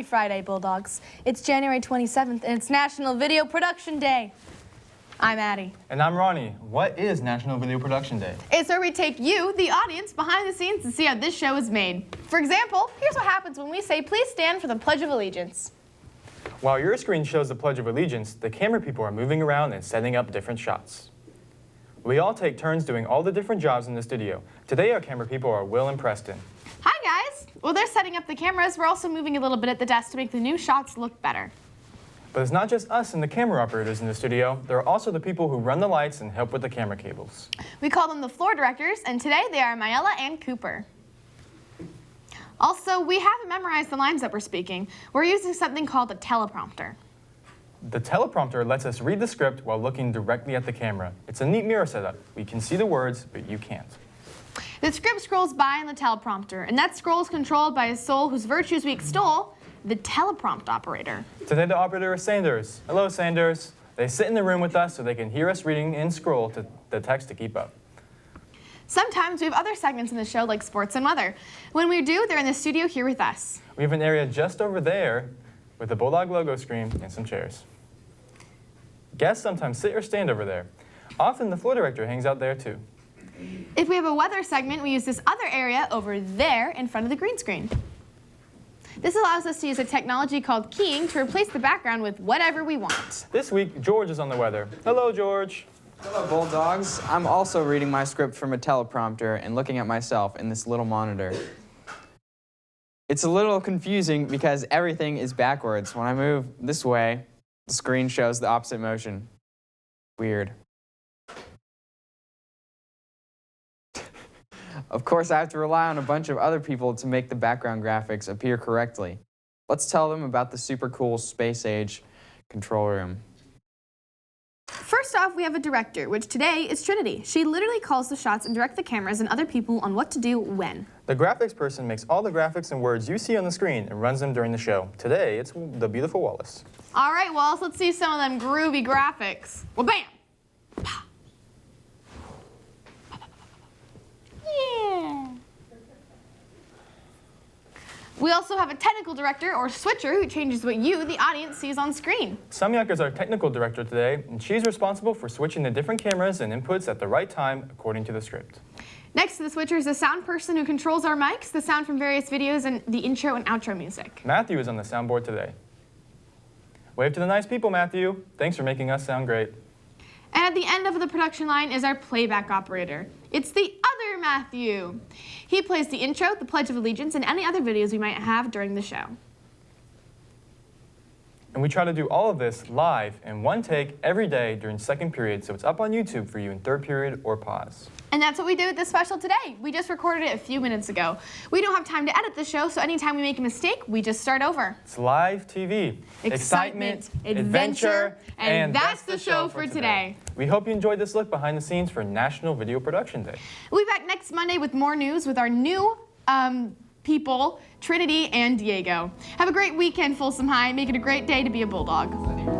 Friday, Bulldogs. It's January 27th, and it's National Video Production Day. I'm Addie. And I'm Ronnie. What is National Video Production Day? It's where we take you, the audience, behind the scenes to see how this show is made. For example, here's what happens when we say, please stand for the Pledge of Allegiance. While your screen shows the Pledge of Allegiance, the camera people are moving around and setting up different shots. We all take turns doing all the different jobs in the studio. Today our camera people are Will and Preston. Hi guys! While they're setting up the cameras, we're also moving a little bit at the desk to make the new shots look better. But it's not just us and the camera operators in the studio. There are also the people who run the lights and help with the camera cables. We call them the floor directors, and today they are Mayella and Cooper. Also, we haven't memorized the lines that we're speaking. We're using something called a teleprompter. The teleprompter lets us read the script while looking directly at the camera. It's a neat mirror setup. We can see the words, but you can't. The script scrolls by on the teleprompter, and that scroll is controlled by a soul whose virtues we extol, the teleprompt operator. Today the operator is Sanders. Hello, Sanders. They sit in the room with us so they can hear us reading and scroll to the text to keep up. Sometimes we have other segments in the show like sports and weather. When we do, they're in the studio here with us. We have an area just over there with the Bulldog logo screen and some chairs. Guests sometimes sit or stand over there. Often the floor director hangs out there too. If we have a weather segment, we use this other area over there in front of the green screen. This allows us to use a technology called keying to replace the background with whatever we want. This week, George is on the weather. Hello, George. Hello, Bulldogs. I'm also reading my script from a teleprompter and looking at myself in this little monitor. It's a little confusing because everything is backwards. When I move this way, the screen shows the opposite motion. Weird. Of course, I have to rely on a bunch of other people to make the background graphics appear correctly. Let's tell them about the super cool space age control room. First off, we have a director, which today is Trinity. She literally calls the shots and directs the cameras and other people on what to do when. The graphics person makes all the graphics and words you see on the screen and runs them during the show. Today, it's the beautiful Wallace. All right, Wallace, let's see some of them groovy graphics. Well, bam! Yeah. We also have a technical director, or switcher, who changes what you, the audience, sees on screen. Samyak is our technical director today, and she's responsible for switching the different cameras and inputs at the right time according to the script. Next to the switcher is a sound person who controls our mics, the sound from various videos, and the intro and outro music. Matthew is on the soundboard today. Wave to the nice people, Matthew. Thanks for making us sound great. And at the end of the production line is our playback operator. It's the other Matthew. He plays the intro, the Pledge of Allegiance, and any other videos we might have during the show. And we try to do all of this live in one take every day during second period, so it's up on YouTube for you in third period or pause. And that's what we did with this special today. We just recorded it a few minutes ago. We don't have time to edit the show, so anytime we make a mistake, we just start over. It's live TV. Excitement, adventure, and that's the show for today. We hope you enjoyed this look behind the scenes for National Video Production Day. We'll be back next Monday with more news with our new people, Trinity and Diego. Have a great weekend, Folsom High. Make it a great day to be a Bulldog.